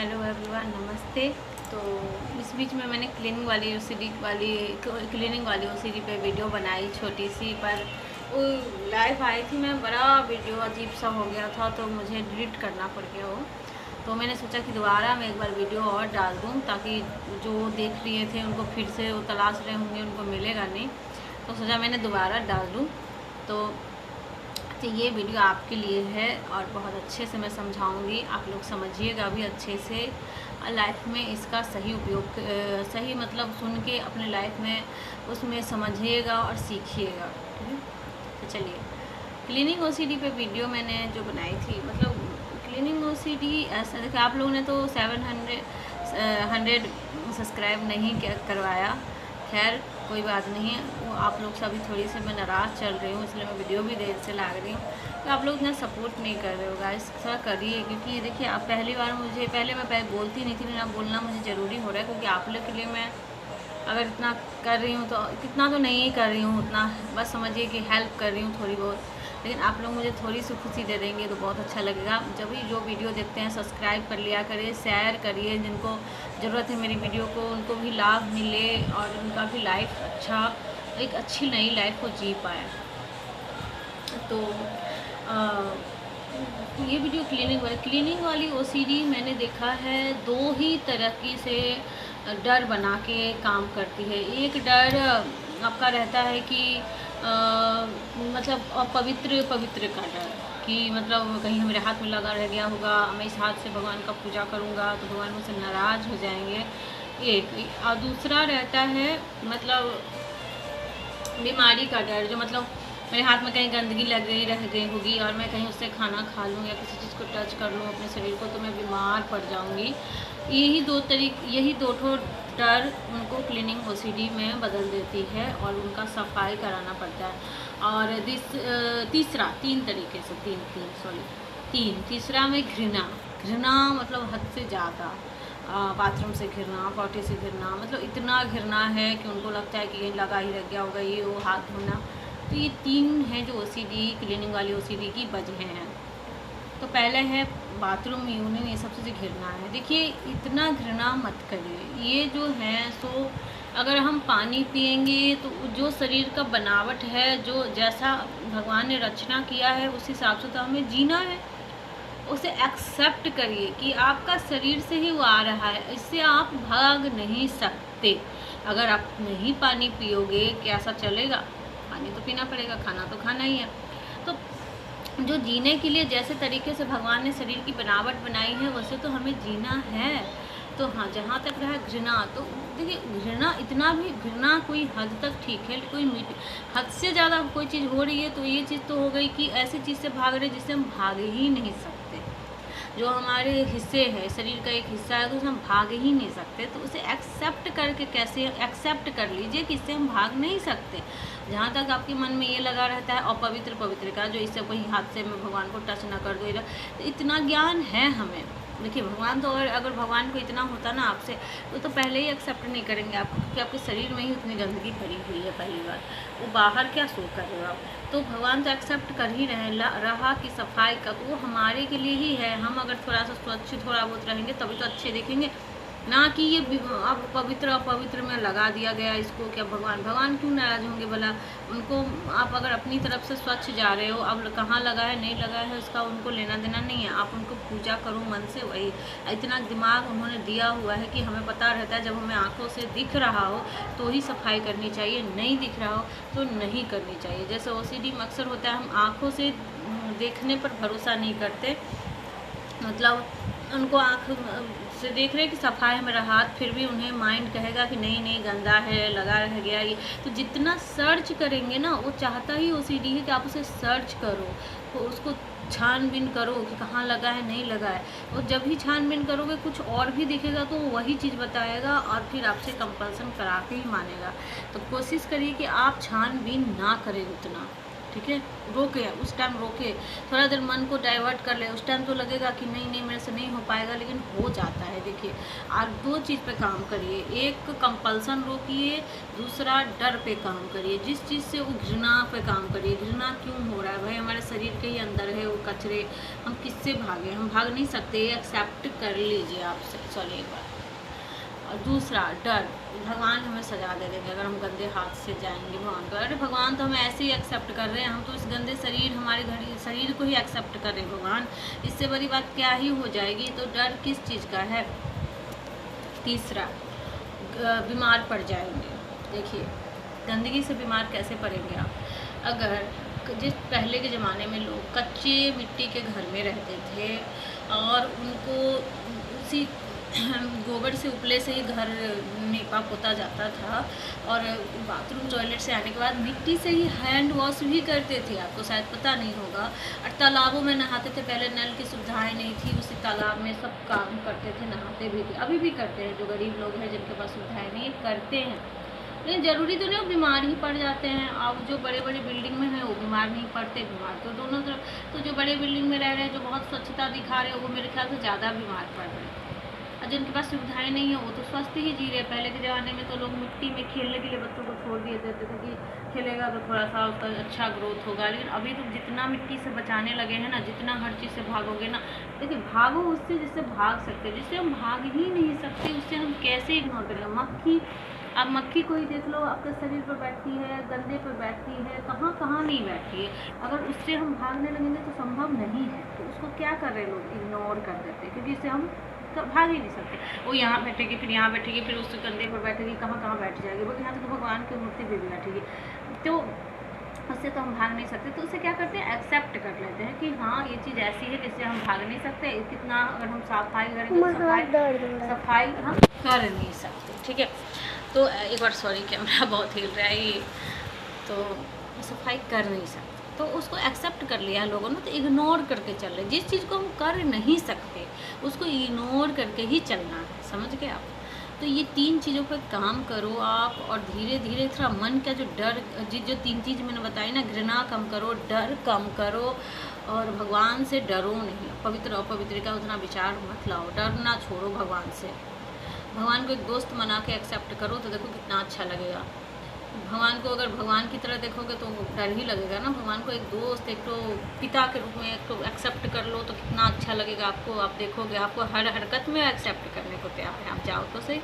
Hello everyone, नमस्ते। तो इस बीच में मैंने क्लीनिंग वाली ओसीडी पे वीडियो बनाई छोटी सी, पर वो लाइव आई थी मैं, बड़ा वीडियो अजीब सा हो गया था तो मुझे डिलीट करना पड़ गया वो। तो मैंने सोचा कि दोबारा मैं एक बार वीडियो और डाल दूँ ताकि जो देख रहे थे उनको फिर से वो तलाश रहे होंगे, उनको मिलेगा नहीं, तो सोचा मैंने दोबारा डाल दूँ। तो ये वीडियो आपके लिए है और बहुत अच्छे से मैं समझाऊंगी, आप लोग समझिएगा भी अच्छे से। लाइफ में इसका सही उपयोग सही मतलब सुन के अपने लाइफ में उसमें समझिएगा और सीखिएगा। ठीक है, तो चलिए क्लीनिंग ओसीडी पे वीडियो मैंने जो बनाई थी, मतलब क्लीनिंग ओसीडी ऐसा देखिए, आप लोगों ने तो 700 सब्सक्राइब नहीं करवाया, खैर कोई बात नहीं है। वो आप लोग से अभी थोड़ी सी मैं नाराज़ चल रही हूँ, इसलिए मैं वीडियो भी देर से ला रही हूँ। तो आप लोग इतना सपोर्ट नहीं कर रहे हो गाइस, थोड़ा करिए, क्योंकि देखिए आप पहली बार पहले मैं बोलती नहीं थी, लेकिन अब बोलना मुझे ज़रूरी हो रहा है, क्योंकि आप लोग के लिए मैं अगर इतना कर रही हूँ तो कितना तो नहीं कर रही हूँ, उतना बस समझिए कि हेल्प कर रही हूँ थोड़ी बहुत, लेकिन आप लोग मुझे थोड़ी सी खुशी दे देंगे तो बहुत अच्छा लगेगा। जब भी जो वीडियो देखते हैं सब्सक्राइब कर लिया करिए, शेयर करिए, जिनको ज़रूरत है मेरी वीडियो को उनको भी लाभ मिले और उनका भी लाइफ एक अच्छी नई लाइफ को जी पाए। तो ये वीडियो क्लीनिंग वाली ओसीडी मैंने देखा है दो ही तरीके से डर बना के काम करती है। एक डर आपका रहता है कि मतलब पवित्र का डर, कि मतलब कहीं मेरे हाथ में लगा रह गया होगा, मैं इस हाथ से भगवान का पूजा करूँगा तो भगवान मुझसे नाराज़ हो जाएंगे, एक। और दूसरा रहता है मतलब बीमारी का डर, जो मतलब मेरे हाथ में कहीं गंदगी लग गई रह गई होगी और मैं कहीं उससे खाना खा लूँ या किसी चीज़ को टच कर लूँ अपने शरीर को तो मैं बीमार पड़ जाऊँगी। यही दो ठो डर उनको क्लीनिंग ओसीडी में बदल देती है और उनका सफाई कराना पड़ता है। और तीसरा में घृणा मतलब हद से ज़्यादा, बाथरूम से घिरना, पॉटी से घिरना, मतलब इतना घिरना है कि उनको लगता है कि कहीं लगा ही रह गया होगा, ये वो हाथ धोना। तो ये तीन हैं जो ओसीडी क्लीनिंग वाली ओसीडी की वजह हैं। तो पहले है बाथरूम यूनियन, ये सबसे जो घिरना है, देखिए इतना घृणा मत करिए। ये जो है सो अगर हम पानी पिएंगे तो जो शरीर का बनावट है, जो जैसा भगवान ने रचना किया है उस हिसाब से तो हमें जीना है। उसे एक्सेप्ट करिए कि आपका शरीर से ही वो आ रहा है, इससे आप भाग नहीं सकते। अगर आप नहीं पानी पियोगे कैसा चलेगा? पानी तो पीना पड़ेगा, खाना तो खाना ही है। तो जो जीने के लिए जैसे तरीके से भगवान ने शरीर की बनावट बनाई है वैसे तो हमें जीना है। तो हाँ, जहाँ तक रहा घृणा, तो देखिए घृणा कोई हद तक ठीक है, कोई हद से ज़्यादा कोई चीज़ हो रही है तो ये चीज़ तो हो गई कि ऐसी चीज़ से भाग रहे जिससे हम भाग ही नहीं सकते। जो हमारे हिस्से है, शरीर का एक हिस्सा है, तो उसे हम भाग ही नहीं सकते। तो उसे एक्सेप्ट करके कैसे एक्सेप्ट कर लीजिए कि इससे हम भाग नहीं सकते। जहाँ तक आपके मन में ये लगा रहता है पवित्र का, जो इससे कोई हाथ से मैं भगवान को टच ना कर दो, तो इतना ज्ञान है हमें। देखिए भगवान तो अगर भगवान को इतना होता ना आपसे तो पहले ही एक्सेप्ट नहीं करेंगे आपको, क्योंकि आपके शरीर में ही उतनी गंदगी भरी हुई है। पहली बार वो बाहर क्या शो कर रहे हो आप, तो भगवान तो एक्सेप्ट कर ही रहा कि सफाई का तो वो हमारे के लिए ही है। हम अगर थोड़ा सा स्वच्छ थोड़ा बहुत रहेंगे तभी तो अच्छे दिखेंगे ना, कि ये अब पवित्र में लगा दिया गया इसको। क्या भगवान क्यों नाराज़ होंगे भला? उनको आप अगर अपनी तरफ से स्वच्छ जा रहे हो, अब कहाँ लगा है नहीं लगा है उसका उनको लेना देना नहीं है। आप उनको पूजा करो मन से, वही इतना दिमाग उन्होंने दिया हुआ है कि हमें पता रहता है जब हमें आँखों से दिख रहा हो तो ही सफाई करनी चाहिए, नहीं दिख रहा हो तो नहीं करनी चाहिए। जैसे ओसीडी में अक्सर होता है, हम आँखों से देखने पर भरोसा नहीं करते, मतलब उनको आँख से देख रहे हैं कि सफाई में रहा, फिर भी उन्हें माइंड कहेगा कि नहीं गंदा है, लगा रह गया ये। तो जितना सर्च करेंगे ना, वो चाहता ही ओसीडी है कि आप उसे सर्च करो, तो उसको छानबीन करो कि कहाँ लगा है नहीं लगा है। और जब ही छानबीन करोगे कुछ और भी दिखेगा तो वही चीज़ बताएगा और फिर आपसे कंपल्सन करा के ही मानेगा। तो कोशिश करिए कि आप छानबीन ना करें उतना, ठीक है, रोके, उस टाइम रोके, थोड़ा देर मन को डाइवर्ट कर ले। उस टाइम तो लगेगा कि नहीं नहीं मेरे से नहीं हो पाएगा, लेकिन हो जाता है। देखिए, आप 2 चीज़ पे काम करिए, एक कंपल्सन रोकिए, दूसरा डर पे काम करिए। जिस चीज़ से वो घृणा पे काम करिए। घृणा क्यों हो रहा है भाई, हमारे शरीर के ही अंदर है वो कचरे, हम किससे भागे, हम भाग नहीं सकते, एक्सेप्ट कर लीजिए आप। चलिए एक बार। और दूसरा डर, भगवान हमें सजा दे देंगे अगर हम गंदे हाथ से जाएंगे भगवान को। अरे भगवान तो हमें ऐसे ही एक्सेप्ट कर रहे हैं, हम तो इस गंदे शरीर, हमारे घर शरीर को ही एक्सेप्ट कर रहे हैं भगवान, इससे बड़ी बात क्या ही हो जाएगी। तो डर किस चीज़ का है। तीसरा, बीमार पड़ जाएंगे। देखिए, गंदगी से बीमार कैसे पड़ेंगे आप। अगर जिस पहले के ज़माने में लोग कच्चे मिट्टी के घर में रहते थे और उनको उसी गोबर से उपले से ही घर नीपा पोता जाता था, और बाथरूम टॉयलेट से आने के बाद मिट्टी से ही हैंड वॉश भी करते थे, आपको शायद पता नहीं होगा। और तालाबों में नहाते थे, पहले नल की सुविधाएं नहीं थी, उसी तालाब में सब काम करते थे, नहाते भी थे, अभी भी करते हैं। जो गरीब लोग हैं जिनके पास सुविधाएँ नहीं करते हैं, लेकिन ज़रूरी तो नहीं वो बीमार ही पड़ जाते हैं। अब जो बड़े बड़े बिल्डिंग में हैं वो बीमार नहीं पड़ते, बीमार तो दोनों तरफ। तो जो बड़े बिल्डिंग में रह रहे हैं, जो बहुत स्वच्छता दिखा रहे हैं, वो मेरे ख्याल से ज़्यादा बीमार पड़ रहे हैं। और जिनके पास सुविधाएं नहीं है वो तो स्वस्थ ही जी रहे। पहले के ज़माने में तो लोग मिट्टी में खेलने के लिए बच्चों को छोड़ दिए देते थे कि खेलेगा तो थोड़ा सा उसका अच्छा ग्रोथ होगा। लेकिन अभी तो जितना मिट्टी से बचाने लगे हैं ना, जितना हर चीज़ से भागोगे ना, देखिए भागो उससे जिससे भाग सकते हैं, जिससे हम भाग ही नहीं सकते उससे हम कैसे इग्नोर करेंगे। मक्खी, आप मक्खी को ही देख लो, आपके शरीर पर बैठती है, गंदे पर बैठती है, कहाँ कहाँ नहीं बैठती है। अगर उससे हम भागने लगेंगे तो संभव नहीं है। तो उसको क्या कर रहे लोग, इग्नोर कर देते हैं, क्योंकि इससे हम भाग ही नहीं सकते। वो यहाँ बैठेगी, फिर यहाँ बैठेगी, फिर उस कंधे पर बैठेगी, कहाँ कहाँ बैठ जाएगी वो, यहाँ तो भगवान की मूर्ति भी बैठेगी। तो उससे तो हम भाग नहीं सकते। तो उसे क्या करते हैं, एक्सेप्ट कर लेते हैं कि हाँ ये चीज़ ऐसी है जिससे हम भाग नहीं सकते। कितना अगर हम सफाई करेंगे तो सफाई हम कर नहीं सकते। ठीक है, तो एक बार सॉरी, कैमरा बहुत हिल रहा है ये, तो सफाई कर नहीं सकते। तो उसको एक्सेप्ट कर लिया लोगों ने, तो इग्नोर करके चल रहे। जिस चीज़ को हम कर नहीं सकते उसको इग्नोर करके ही चलना है, समझ गए आप। तो ये 3 चीज़ों पर काम करो आप, और धीरे धीरे थोड़ा मन का जो डर, जो 3 चीज़ मैंने बताई ना, घृणा कम करो, डर कम करो, और भगवान से डरो नहीं। पवित्र अपवित्र का उतना विचार मत लाओ, डरना छोड़ो भगवान से। भगवान को एक दोस्त बना के एक्सेप्ट करो तो देखो कितना अच्छा लगेगा। भगवान को अगर भगवान की तरह देखोगे तो डर ही लगेगा ना। भगवान को एक दोस्त, एक तो पिता के रूप में एक तो एक्सेप्ट कर लो तो कितना अच्छा लगेगा आपको। आप देखोगे आपको हर हरकत में एक्सेप्ट करने को तैयार है, आप जाओ तो सही।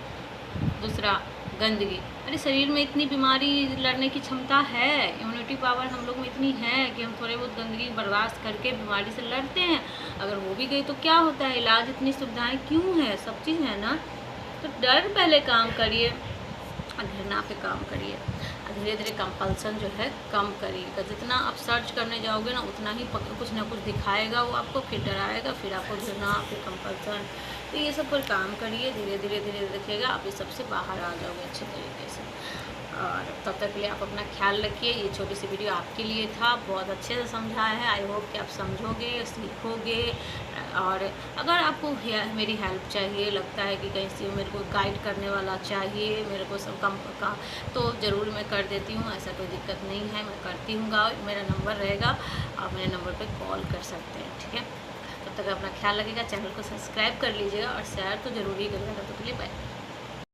दूसरा, गंदगी। अरे शरीर में इतनी बीमारी लड़ने की क्षमता है, इम्यूनिटी पावर हम लोग में इतनी है कि हम थोड़े बहुत गंदगी बर्दाश्त करके बीमारी से लड़ते हैं। अगर वो भी गई तो क्या होता है, इलाज इतनी सुविधाएँ क्यों है, सब चीज़ है ना। तो डर पहले काम करिए, घृणा पे काम करिए, धीरे धीरे कंपल्सन जो है कम करिएगा। जितना आप सर्च करने जाओगे ना उतना ही कुछ ना कुछ दिखाएगा वो आपको, फिर डराएगा, फिर आपको घृणा, फिर कंपल्सन। तो ये सब पर काम करिए, धीरे धीरे देखिएगा आप ये सबसे बाहर आ जाओगे अच्छे तरीके से। और तब तक के लिए आप अपना ख्याल रखिए। ये छोटी सी वीडियो आपके लिए था, बहुत अच्छे से समझाया है। आई होप कि आप समझोगे, सीखोगे। और अगर आपको मेरी हेल्प चाहिए, लगता है कि कहीं से मेरे को गाइड करने वाला चाहिए, मेरे को सब कम का, तो ज़रूर मैं कर देती हूँ, ऐसा कोई दिक्कत नहीं है, मैं करती हूँ। मेरा नंबर रहेगा, आप मेरे नंबर पर कॉल कर सकते हैं। ठीक है, तब तक अपना ख्याल रखिएगा, चैनल को सब्सक्राइब कर लीजिएगा और शेयर तो ज़रूरी करिएगा। तो के लिए बाय।